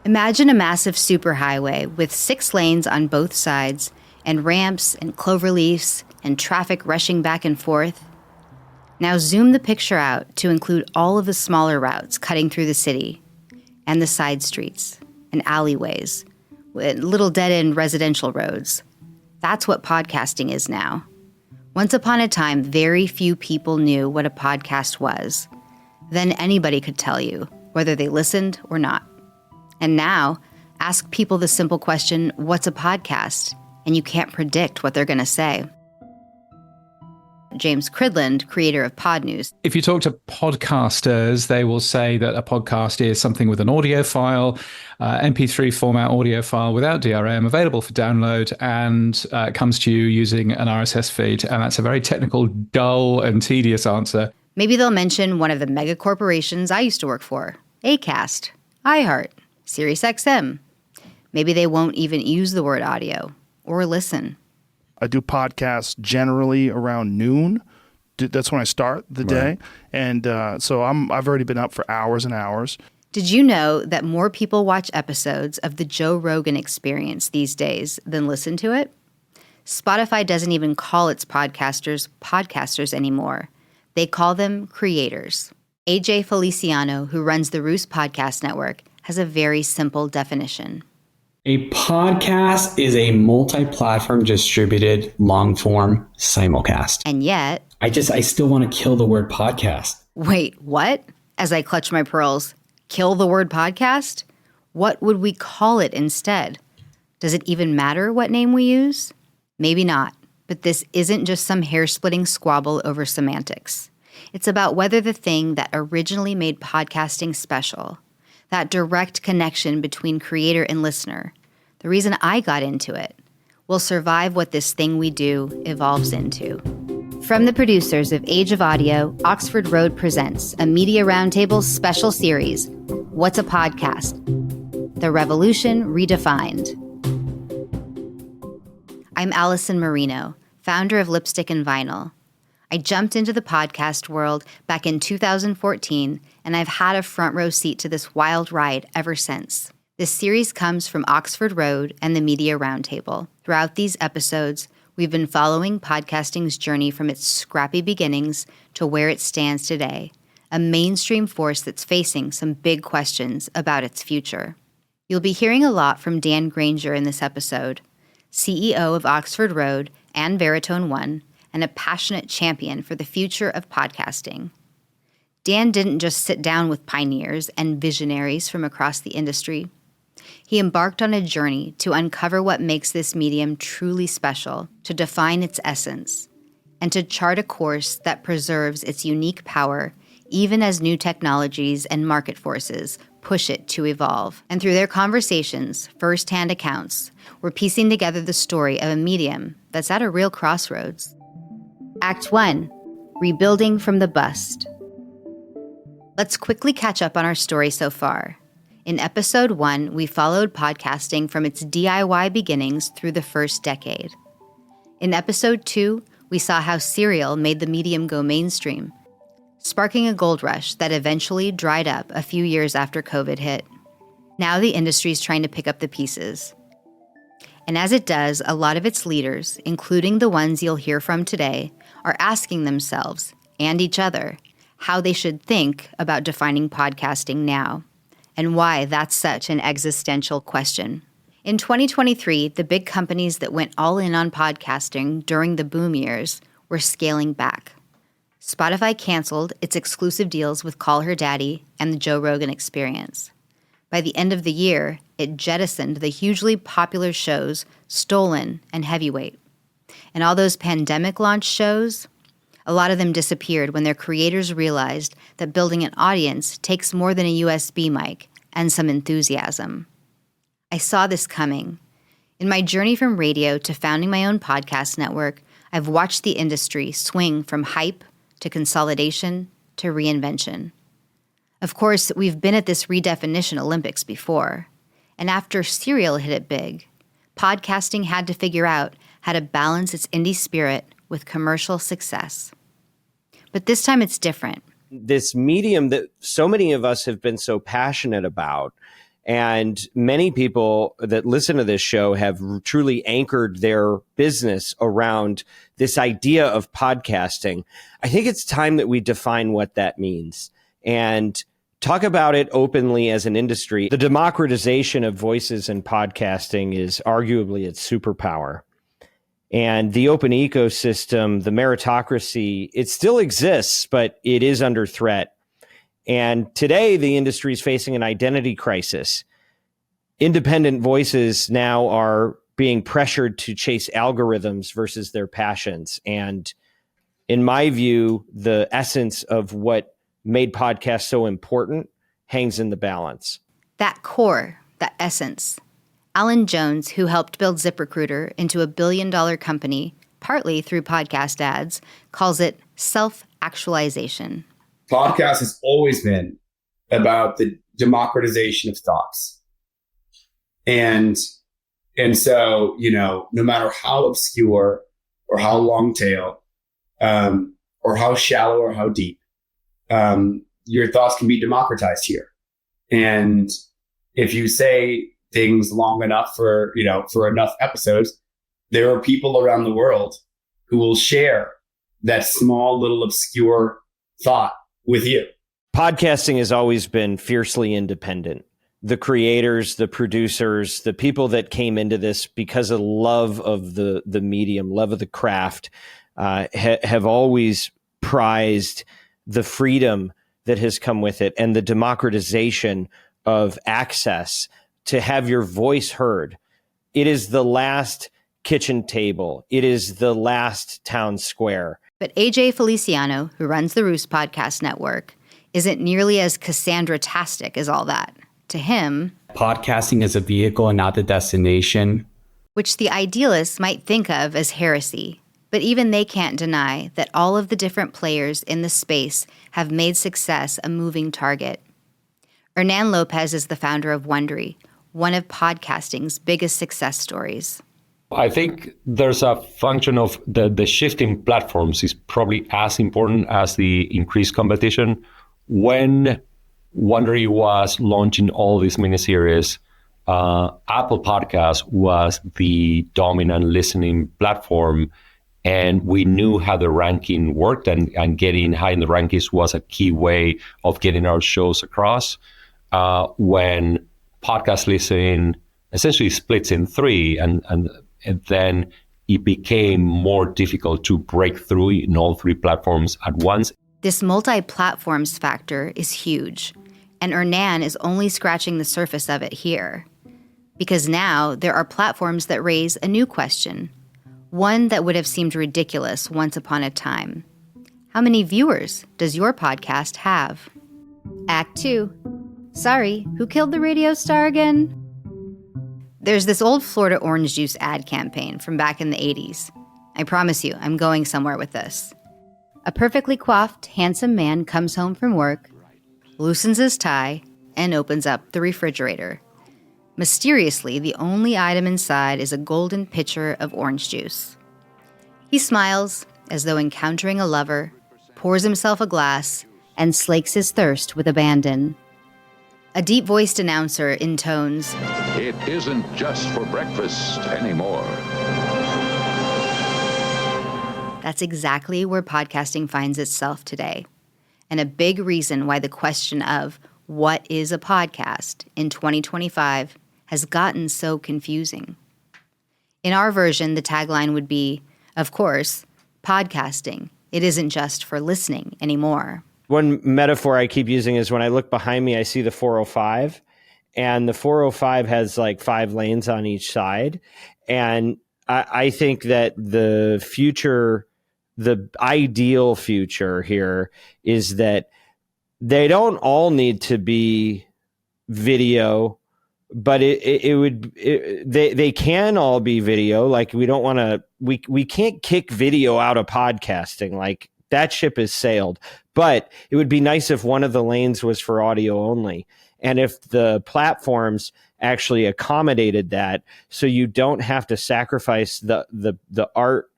Imagine a massive superhighway with 6 lanes on both sides, and ramps and cloverleafs and traffic rushing back and forth. Now zoom the picture out to include all of the smaller routes cutting through the city, and the side streets and alleyways, with little dead-end residential roads. That's what podcasting is now. Once upon a time, very few people knew what a podcast was. Then anybody could tell you, whether they listened or not. And now, ask people the simple question, what's a podcast? And you can't predict what they're going to say. James Cridland, creator of Pod News. If you talk to podcasters, they will say that a podcast is something with an audio file, MP3 format audio file without DRM, available for download, and comes to you using an RSS feed. And that's a very technical, dull, and tedious answer. Maybe they'll mention one of the mega corporations I used to work for, Acast, iHeart, SiriusXM. Maybe they won't even use the word audio or listen. I do podcasts generally around noon. That's when I start the day. And so I've already been up for hours and hours. Did you know that more people watch episodes of the Joe Rogan Experience these days than listen to it? Spotify doesn't even call its podcasters anymore. They call them creators. AJ Feliciano, who runs the Roost Podcast Network, has a very simple definition. A podcast is a multi-platform distributed long-form simulcast. And yet... I still want to kill the word podcast. Wait, what? As I clutch my pearls, kill the word podcast? What would we call it instead? Does it even matter what name we use? Maybe not, but this isn't just some hair-splitting squabble over semantics. It's about whether the thing that originally made podcasting special, that direct connection between creator and listener, the reason I got into it, will survive what this thing we do evolves into. From the producers of Age of Audio, Oxford Road presents a Media Roundtable special series, What's a Podcast? The Revolution Redefined. I'm Allison Marino, founder of Lipstick and Vinyl. I jumped into the podcast world back in 2014, and I've had a front row seat to this wild ride ever since. This series comes from Oxford Road and the Media Roundtable. Throughout these episodes, we've been following podcasting's journey from its scrappy beginnings to where it stands today, a mainstream force that's facing some big questions about its future. You'll be hearing a lot from Dan Granger in this episode, CEO of Oxford Road and Veritone One, and a passionate champion for the future of podcasting. Dan didn't just sit down with pioneers and visionaries from across the industry. He embarked on a journey to uncover what makes this medium truly special, to define its essence, and to chart a course that preserves its unique power even as new technologies and market forces push it to evolve. And through their conversations, first-hand accounts, we're piecing together the story of a medium that's at a real crossroads. Act 1, Rebuilding from the Bust. Let's quickly catch up on our story so far. In episode 1, we followed podcasting from its DIY beginnings through the first decade. In episode 2, we saw how Serial made the medium go mainstream, sparking a gold rush that eventually dried up a few years after COVID hit. Now the industry's trying to pick up the pieces. And as it does, a lot of its leaders, including the ones you'll hear from today, are asking themselves, and each other, how they should think about defining podcasting now, and why that's such an existential question. In 2023, the big companies that went all in on podcasting during the boom years were scaling back. Spotify canceled its exclusive deals with Call Her Daddy and the Joe Rogan Experience. By the end of the year, it jettisoned the hugely popular shows Stolen and Heavyweight. And all those pandemic-launched shows, a lot of them disappeared when their creators realized that building an audience takes more than a USB mic and some enthusiasm. I saw this coming. In my journey from radio to founding my own podcast network, I've watched the industry swing from hype to consolidation to reinvention. Of course, we've been at this redefinition Olympics before, and after Serial hit it big, podcasting had to figure out how to balance its indie spirit with commercial success. But this time it's different. This medium that so many of us have been so passionate about And many people that listen to this show have truly anchored their business around this idea of podcasting. I think it's time that we define what that means and talk about it openly as an industry. The democratization of voices in podcasting is arguably its superpower. And the open ecosystem, the meritocracy, it still exists, but it is under threat. And today, the industry is facing an identity crisis. Independent voices now are being pressured to chase algorithms versus their passions. And in my view, the essence of what made podcasts so important hangs in the balance. That core, that essence. Alan Jones, who helped build ZipRecruiter into $1 billion company, partly through podcast ads, calls it self-actualization. Podcast has always been about the democratization of thoughts. And so, no matter how obscure or how long tail, or how shallow or how deep, your thoughts can be democratized here. And if you say things long enough for enough episodes, there are people around the world who will share that small little obscure thought with you. Podcasting has always been fiercely independent. The creators, the producers, the people that came into this because of love of the medium, love of the craft, have always prized the freedom that has come with it and the democratization of access to have your voice heard. It is the last kitchen table. It is the last town square. But AJ Feliciano, who runs the Roost Podcast Network, isn't nearly as Cassandra-tastic as all that. To him, podcasting is a vehicle and not the destination, which the idealists might think of as heresy. But even they can't deny that all of the different players in the space have made success a moving target. Hernan Lopez is the founder of Wondery, one of podcasting's biggest success stories. I think there's a function of the shift in platforms is probably as important as the increased competition. When Wondery was launching all these miniseries, Apple Podcasts was the dominant listening platform, and we knew how the ranking worked, and getting high in the rankings was a key way of getting our shows across. When podcast listening essentially splits in three, and then it became more difficult to break through in all three platforms at once. This multi-platforms factor is huge, and Hernan is only scratching the surface of it here. Because now there are platforms that raise a new question, one that would have seemed ridiculous once upon a time. How many viewers does your podcast have? Act 2. Sorry, who killed the radio star again? There's this old Florida orange juice ad campaign from back in the 80s. I promise you, I'm going somewhere with this. A perfectly coiffed, handsome man comes home from work, loosens his tie, and opens up the refrigerator. Mysteriously, the only item inside is a golden pitcher of orange juice. He smiles, as though encountering a lover, pours himself a glass, and slakes his thirst with abandon. A deep-voiced announcer intones, "It isn't just for breakfast anymore." That's exactly where podcasting finds itself today, and a big reason why the question of what is a podcast in 2025 has gotten so confusing. In our version, the tagline would be, of course, podcasting. It isn't just for listening anymore. One metaphor I keep using is when I look behind me, I see the 405, and the 405 has like 5 lanes on each side. And I think that the future, the ideal future here is that they don't all need to be video, but they can all be video. Like we can't kick video out of podcasting. Like that ship has sailed. But it would be nice if one of the lanes was for audio only. And if the platforms actually accommodated that, so you don't have to sacrifice the art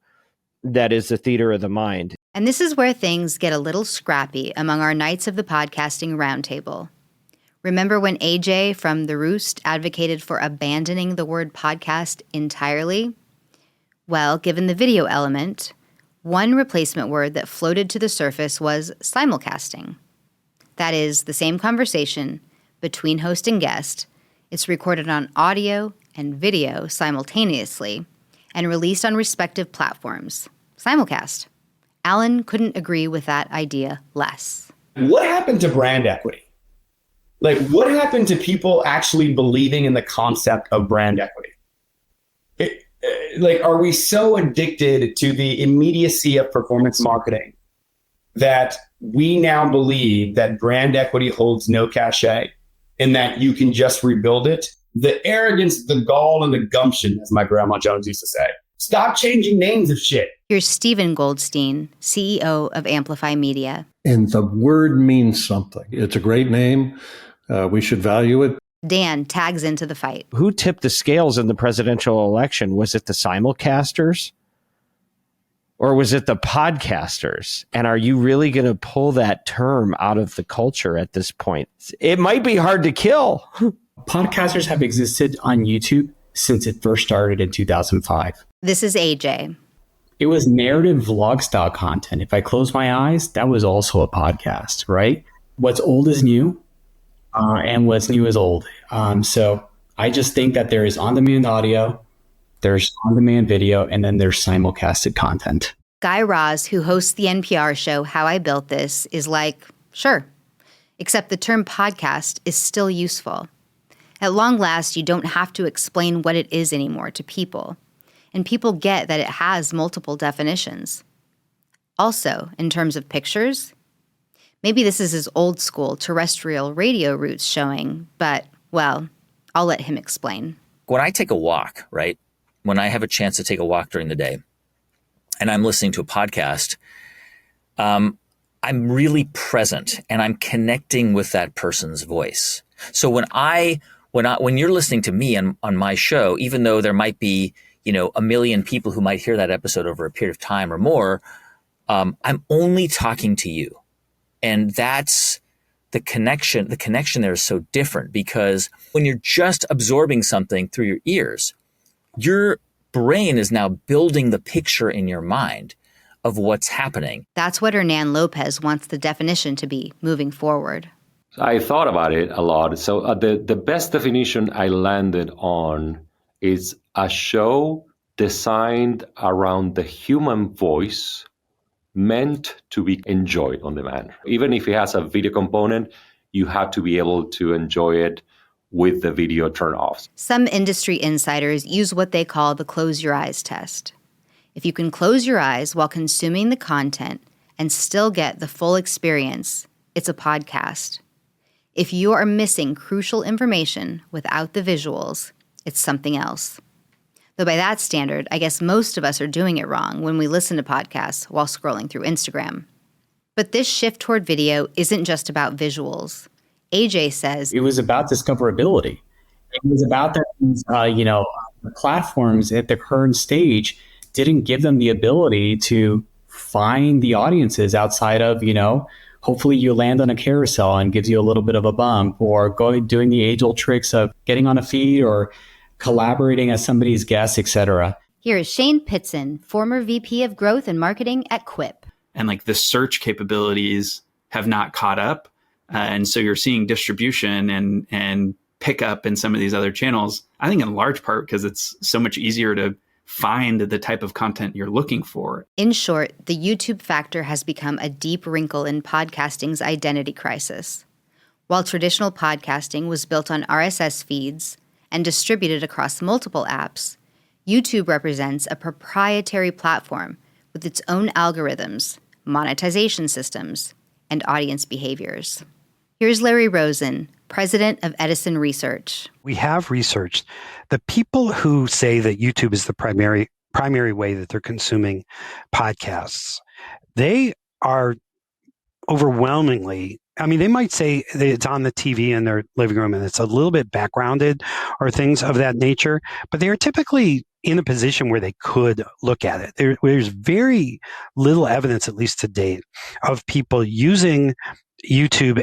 that is the theater of the mind. And this is where things get a little scrappy among our Knights of the Podcasting Roundtable. Remember when AJ from The Roost advocated for abandoning the word podcast entirely? Well, given the video element, one replacement word that floated to the surface was simulcasting. That is, the same conversation between host and guest. It's recorded on audio and video simultaneously and released on respective platforms. Simulcast. Alan couldn't agree with that idea less. What happened to brand equity? Like, what happened to actually believing in the concept of brand equity? Are we so addicted to the immediacy of performance marketing that we now believe that brand equity holds no cachet and that you can just rebuild it? The arrogance, the gall, and the gumption, as my grandma Jones used to say. Stop changing names of shit. Here's Stephen Goldstein, CEO of Amplify Media. And the word means something. It's a great name. We should value it. Dan tags into the fight. Who tipped the scales in the presidential election? Was it the simulcasters? Or was it the podcasters? And are you really going to pull that term out of the culture at this point? It might be hard to kill. Podcasters have existed on YouTube since it first started in 2005. This is AJ. It was narrative vlog style content. If I close my eyes, that was also a podcast, right? What's old is new, and what's new is old. So I just think that there is on-demand audio, there's on-demand video, and then there's simulcasted content. Guy Raz, who hosts the NPR show How I Built This, is like, sure, except the term podcast is still useful. At long last, you don't have to explain what it is anymore to people, and people get that it has multiple definitions. Also, in terms of pictures, maybe this is his old school terrestrial radio roots showing, but, well, I'll let him explain. When I take a walk, right, when I have a chance to take a walk during the day and I'm listening to a podcast, I'm really present and I'm connecting with that person's voice. So when you're listening to me on my show, even though there might be, 1 million people who might hear that episode over a period of time or more, I'm only talking to you. And that's the connection. The connection there is so different because when you're just absorbing something through your ears, your brain is now building the picture in your mind of what's happening. That's what Hernan Lopez wants the definition to be moving forward. I thought about it a lot. So the best definition I landed on is a show designed around the human voice meant to be enjoyed on demand. Even if it has a video component, you have to be able to enjoy it with the video turned off. Some industry insiders use what they call the close your eyes test. If you can close your eyes while consuming the content and still get the full experience, it's a podcast. If you are missing crucial information without the visuals, it's something else. Though by that standard, I guess most of us are doing it wrong when we listen to podcasts while scrolling through Instagram. But this shift toward video isn't just about visuals. AJ says it was about discoverability. It was about that the platforms at the current stage didn't give them the ability to find the audiences outside of, hopefully you land on a carousel and gives you a little bit of a bump, or doing the age-old tricks of getting on a feed or collaborating as somebody's guest, etc. Here is Shane Pitson, former VP of Growth and Marketing at Quip. And the search capabilities have not caught up. And so you're seeing distribution and pickup in some of these other channels, I think in large part because it's so much easier to find the type of content you're looking for. In short, the YouTube factor has become a deep wrinkle in podcasting's identity crisis. While traditional podcasting was built on RSS feeds and distributed across multiple apps, YouTube represents a proprietary platform with its own algorithms, monetization systems, and audience behaviors. Here's Larry Rosen, president of Edison Research. We have researched the people who say that YouTube is the primary way that they're consuming podcasts. They are overwhelmingly, they might say that it's on the TV in their living room and it's a little bit backgrounded or things of that nature, but they are typically in a position where they could look at it. There's very little evidence, at least to date, of people using YouTube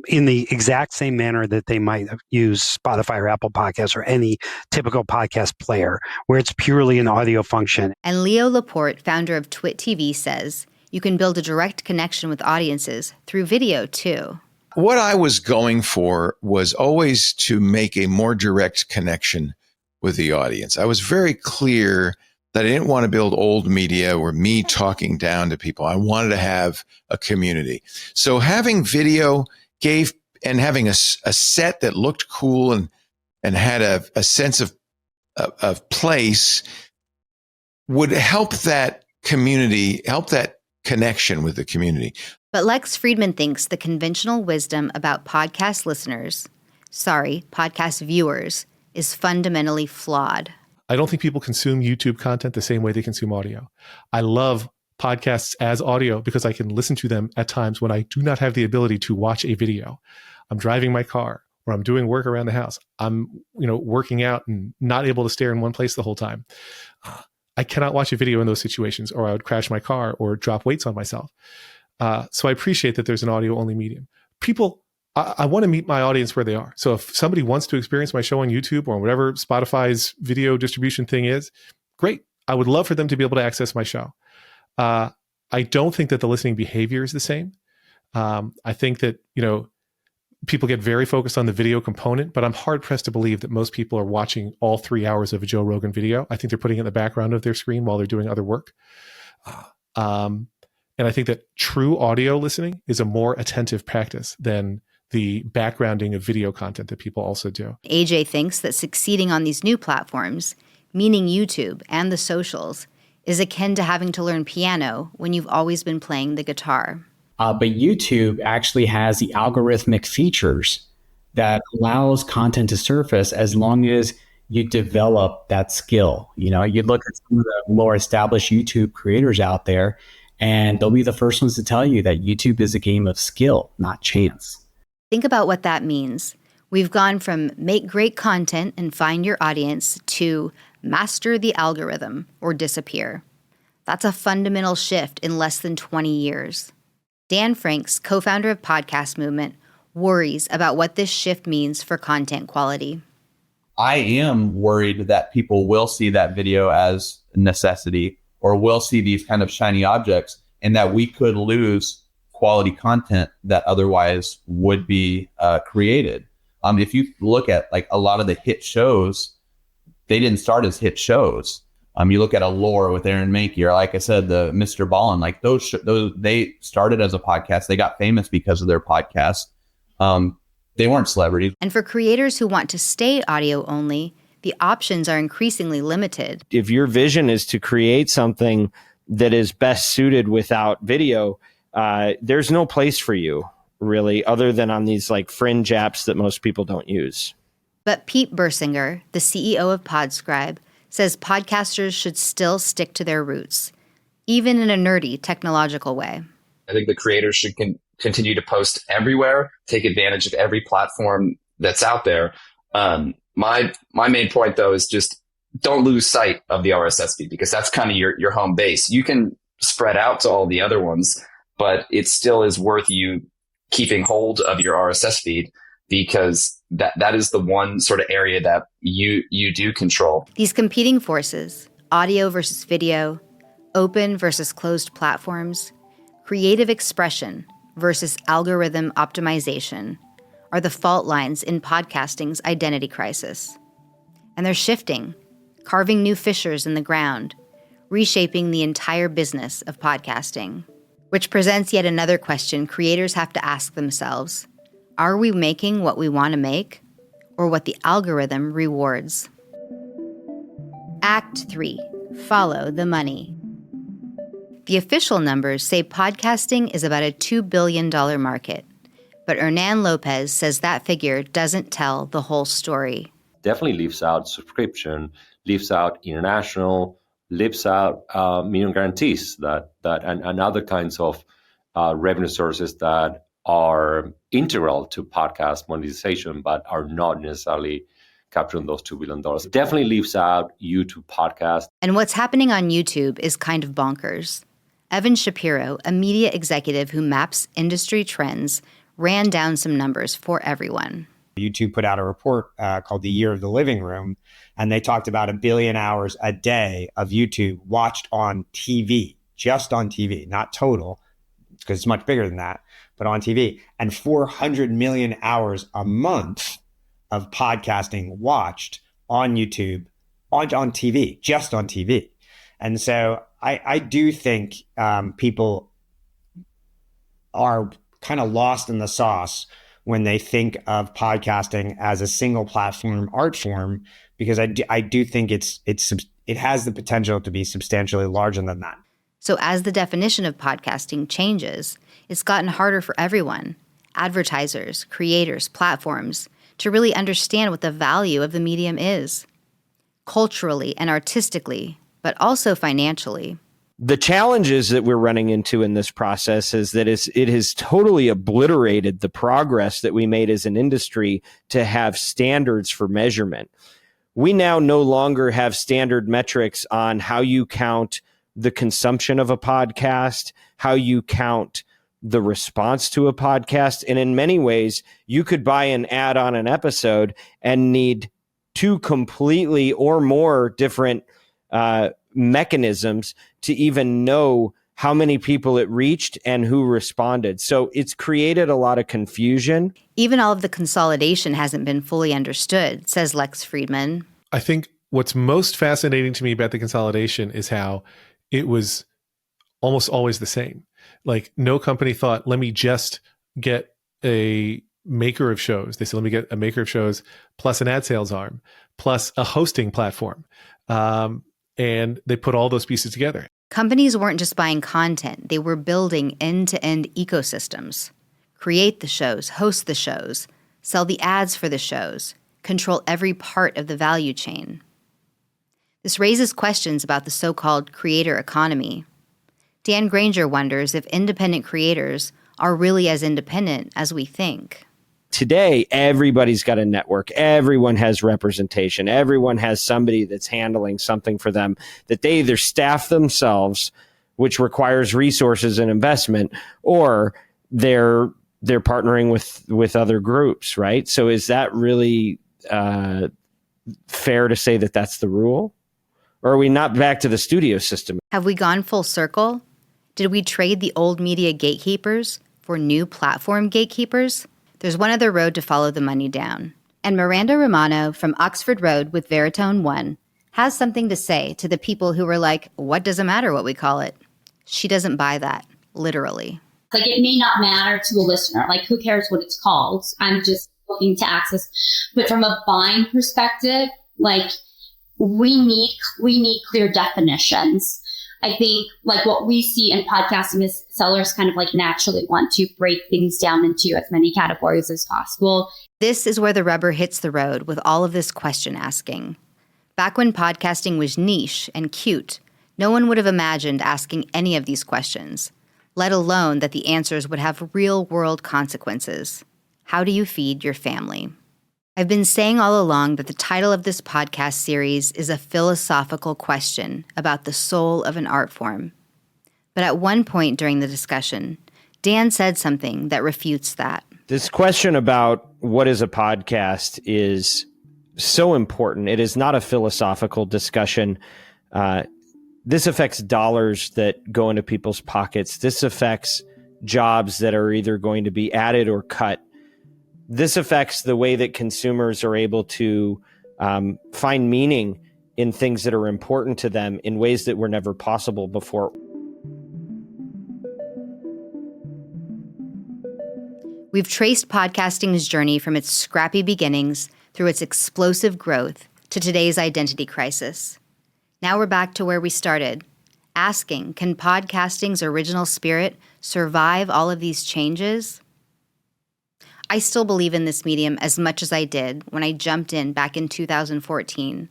in the exact same manner that they might use Spotify or Apple Podcasts or any typical podcast player, where it's purely an audio function. And Leo Laporte, founder of Twit TV, says you can build a direct connection with audiences through video too. What I was going for was always to make a more direct connection with the audience. I was very clear that I didn't want to build old media or me talking down to people. I wanted to have a community. So having video having a set that looked cool and had a sense of place would help that community, help that connection with the community. But Lex Friedman thinks the conventional wisdom about podcast viewers, is fundamentally flawed. I don't think people consume YouTube content the same way they consume audio. I love podcasts as audio because I can listen to them at times when I do not have the ability to watch a video. I'm driving my car or I'm doing work around the house. I'm, working out and not able to stare in one place the whole time. I cannot watch a video in those situations, or I would crash my car or drop weights on myself. So I appreciate that there's an audio only medium. I want to meet my audience where they are. So if somebody wants to experience my show on YouTube or whatever Spotify's video distribution thing is, great. I would love for them to be able to access my show. I don't think that the listening behavior is the same. I think that, people get very focused on the video component, but I'm hard pressed to believe that most people are watching all 3 hours of a Joe Rogan video. I think they're putting it in the background of their screen while they're doing other work. And I think that true audio listening is a more attentive practice than the backgrounding of video content that people also do. AJ thinks that succeeding on these new platforms, meaning YouTube and the socials, is akin to having to learn piano when you've always been playing the guitar. But YouTube actually has the algorithmic features that allows content to surface as long as you develop that skill. You look at some of the more established YouTube creators out there, and they'll be the first ones to tell you that YouTube is a game of skill, not chance. Think about what that means. We've gone from make great content and find your audience to master the algorithm or disappear. That's a fundamental shift in less than 20 years. Dan Franks, co-founder of Podcast Movement, worries about what this shift means for content quality. I am worried that people will see that video as a necessity or will see these kind of shiny objects, and that we could lose quality content that otherwise would be created. If you look at like a lot of the hit shows, they didn't start as hit shows. You look at Allure with Aaron Mahnke, or like I said, the Mr. Ballin, like those they started as a podcast. They got famous because of their podcast. They weren't celebrities. And for creators who want to stay audio only, the options are increasingly limited. If your vision is to create something that is best suited without video, there's no place for you, really, other than on these like fringe apps that most people don't use. But Pete Bersinger, the CEO of Podscribe, says podcasters should still stick to their roots, even in a nerdy technological way. I think the creators should continue to post everywhere, take advantage of every platform that's out there. My main point, though, is just don't lose sight of the RSS feed, because that's kind of your home base. You can spread out to all the other ones, but it still is worth you keeping hold of your RSS feed, because that is the one sort of area that you do control. These competing forces, audio versus video, open versus closed platforms, creative expression versus algorithm optimization, are the fault lines in podcasting's identity crisis. And they're shifting, carving new fissures in the ground, reshaping the entire business of podcasting. Which presents yet another question creators have to ask themselves. Are we making what we want to make, or what the algorithm rewards? Act 3. Follow the money. The official numbers say podcasting is about a $2 billion market, but Hernan Lopez says that figure doesn't tell the whole story. Definitely leaves out subscription, leaves out international, leaves out minimum guarantees and other kinds of revenue sources that are integral to podcast monetization, but are not necessarily capturing those $2 billion. Definitely leaves out YouTube podcast. And what's happening on YouTube is kind of bonkers. Evan Shapiro, a media executive who maps industry trends, ran down some numbers for everyone. YouTube put out a report called The Year of the Living Room, and they talked about 1 billion hours a day of YouTube watched on TV, just on TV, not total, because it's much bigger than that, but on TV, and 400 million hours a month of podcasting watched on YouTube, on TV, just on TV. And so I do think people are kind of lost in the sauce when they think of podcasting as a single platform art form, because I do think it has the potential to be substantially larger than that. So as the definition of podcasting changes, it's gotten harder for everyone, advertisers, creators, platforms, to really understand what the value of the medium is, culturally and artistically, but also financially. The challenges that we're running into in this process is that it has totally obliterated the progress that we made as an industry to have standards for measurement. We now no longer have standard metrics on how you count the consumption of a podcast, how you count the response to a podcast. And in many ways, you could buy an ad on an episode and need 2 completely or more different mechanisms to even know how many people it reached and who responded. So it's created a lot of confusion. Even all of the consolidation hasn't been fully understood, says Lex Friedman. I think what's most fascinating to me about the consolidation is how it was almost always the same. Like, no company thought, let me just get a maker of shows. They said, let me get a maker of shows plus an ad sales arm, plus a hosting platform. And they put all those pieces together. Companies weren't just buying content. They were building end-to-end ecosystems. Create the shows, host the shows, sell the ads for the shows, control every part of the value chain. This raises questions about the so-called creator economy. Dan Granger wonders if independent creators are really as independent as we think. Today, everybody's got a network. Everyone has representation. Everyone has somebody that's handling something for them that they either staff themselves, which requires resources and investment, or they're partnering with other groups, right? So is that really fair to say that that's the rule? Or are we not back to the studio system? Have we gone full circle? Did we trade the old media gatekeepers for new platform gatekeepers? There's one other road to follow the money down. And Miranda Romano from Oxford Road with Veritone One has something to say to the people who were like, what does it matter what we call it? She doesn't buy that, literally. Like, it may not matter to a listener. Like, who cares what it's called? I'm just looking to access. But from a buying perspective, like, we need clear definitions. I think, like, what we see in podcasting is sellers kind of like naturally want to break things down into as many categories as possible. This is where the rubber hits the road with all of this question asking. Back when podcasting was niche and cute, no one would have imagined asking any of these questions, let alone that the answers would have real-world consequences. How do you feed your family? I've been saying all along that the title of this podcast series is a philosophical question about the soul of an art form. But at one point during the discussion, Dan said something that refutes that. This question about what is a podcast is so important. It is not a philosophical discussion. This affects dollars that go into people's pockets. This affects jobs that are either going to be added or cut. This affects the way that consumers are able to find meaning in things that are important to them in ways that were never possible before. We've traced podcasting's journey from its scrappy beginnings through its explosive growth to today's identity crisis. Now we're back to where we started, asking, can podcasting's original spirit survive all of these changes? I still believe in this medium as much as I did when I jumped in back in 2014.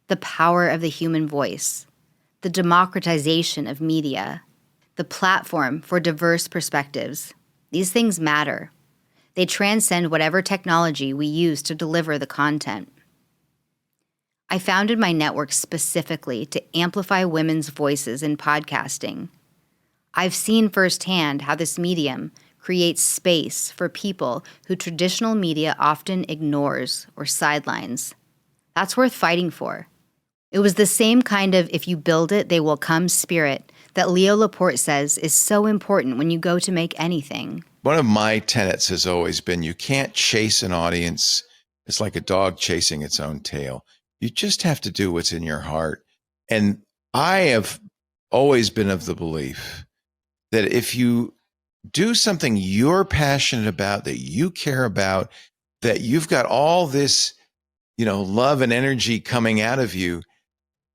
The power of the human voice, the democratization of media, the platform for diverse perspectives. These things matter. They transcend whatever technology we use to deliver the content. I founded my network specifically to amplify women's voices in podcasting. I've seen firsthand how this medium creates space for people who traditional media often ignores or sidelines. That's worth fighting for. It was the same kind of if you build it, they will come spirit that Leo Laporte says is so important when you go to make anything. One of my tenets has always been you can't chase an audience. It's like a dog chasing its own tail. You just have to do what's in your heart. And I have always been of the belief that if you do something you're passionate about, that you care about, that you've got all this, love and energy coming out of you,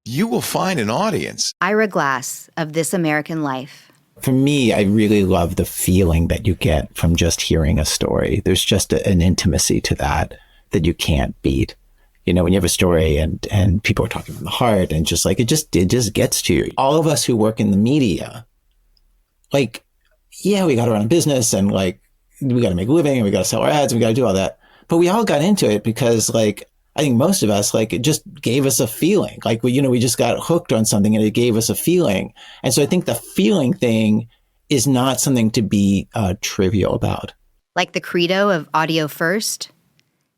you will find an audience. Ira Glass of This American Life. For me, I really love the feeling that you get from just hearing a story. There's just an intimacy to that you can't beat. When you have a story and people are talking from the heart and just like, it just gets to you. All of us who work in the media, we got to run a business and we got to make a living and we got to sell our ads and we got to do all that. But we all got into it because I think most of us, it just gave us a feeling. We just got hooked on something and it gave us a feeling. And so I think the feeling thing is not something to be trivial about. Like the credo of audio first,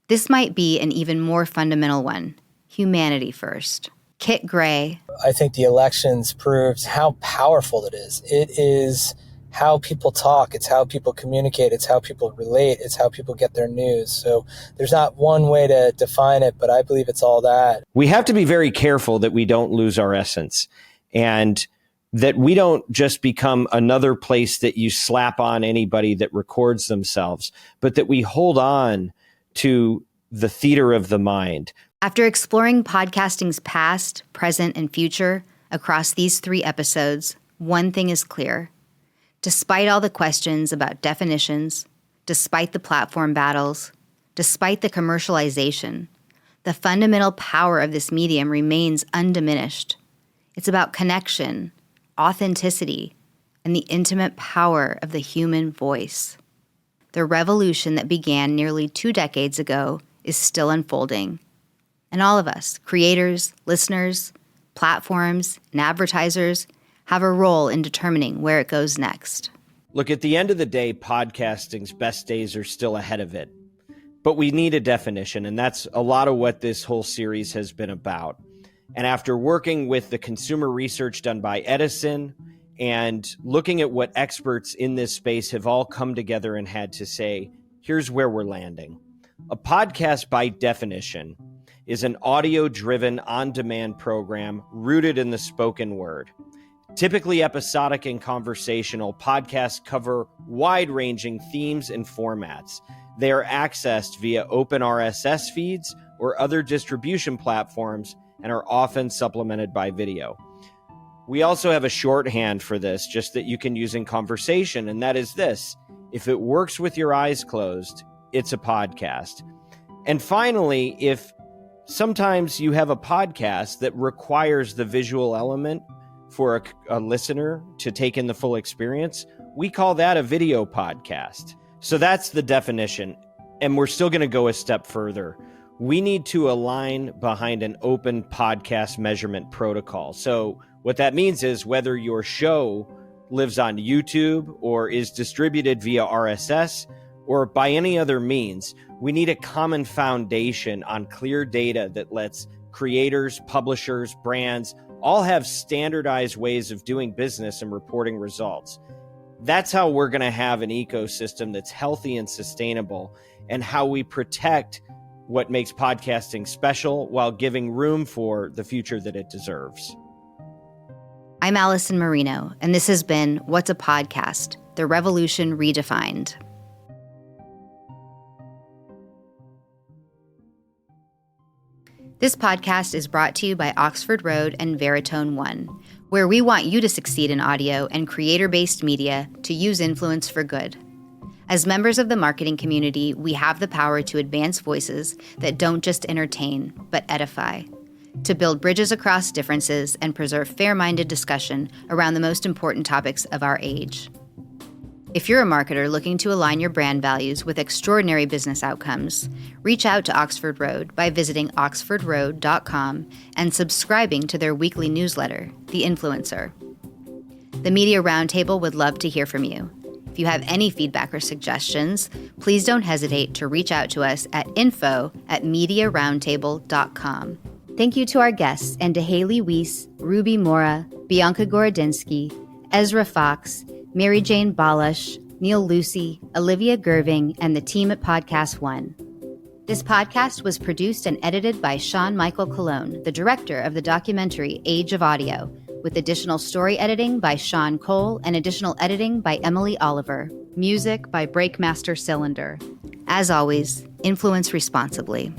this might be an even more fundamental one, humanity first. Kit Gray. I think the elections proved how powerful it is. It is how people talk. It's how people communicate. It's how people relate. It's how people get their news. So there's not one way to define it, but I believe it's all that. We have to be very careful that we don't lose our essence and that we don't just become another place that you slap on anybody that records themselves, but that we hold on to the theater of the mind. After exploring podcasting's past, present, and future across these 3 episodes, one thing is clear. Despite all the questions about definitions, despite the platform battles, despite the commercialization, the fundamental power of this medium remains undiminished. It's about connection, authenticity, and the intimate power of the human voice. The revolution that began nearly 2 decades ago is still unfolding. And all of us, creators, listeners, platforms, and advertisers, have a role in determining where it goes next. Look, at the end of the day, podcasting's best days are still ahead of it. But we need a definition, and that's a lot of what this whole series has been about. And after working with the consumer research done by Edison and looking at what experts in this space have all come together and had to say, here's where we're landing. A podcast, by definition, is an audio-driven, on-demand program rooted in the spoken word. Typically episodic and conversational, podcasts cover wide-ranging themes and formats. They are accessed via open RSS feeds or other distribution platforms and are often supplemented by video. We also have a shorthand for this, just that you can use in conversation, and that is this. If it works with your eyes closed, it's a podcast. And finally, if sometimes you have a podcast that requires the visual element for a listener to take in the full experience, we call that a video podcast. So that's the definition. And we're still going to go a step further. We need to align behind an open podcast measurement protocol. So what that means is whether your show lives on YouTube or is distributed via RSS or by any other means, we need a common foundation on clear data that lets creators, publishers, brands all have standardized ways of doing business and reporting results. That's how we're going to have an ecosystem that's healthy and sustainable, and how we protect what makes podcasting special while giving room for the future that it deserves. I'm Allison Marino, and this has been What's a Podcast? The Revolution Redefined. This podcast is brought to you by Oxford Road and Veritone One, where we want you to succeed in audio and creator-based media to use influence for good. As members of the marketing community, we have the power to advance voices that don't just entertain, but edify, to build bridges across differences and preserve fair-minded discussion around the most important topics of our age. If you're a marketer looking to align your brand values with extraordinary business outcomes, reach out to Oxford Road by visiting oxfordroad.com and subscribing to their weekly newsletter, The Influencer. The Media Roundtable would love to hear from you. If you have any feedback or suggestions, please don't hesitate to reach out to us at info@mediaroundtable.com. Thank you to our guests and to Haley Weiss, Ruby Mora, Bianca Gorodinsky, Ezra Fox, Mary Jane Balash, Neil Lucy, Olivia Gerving, and the team at Podcast One. This podcast was produced and edited by Sean Michael Colon, the director of the documentary Age of Audio, with additional story editing by Sean Cole and additional editing by Emily Oliver. Music by Breakmaster Cylinder. As always, influence responsibly.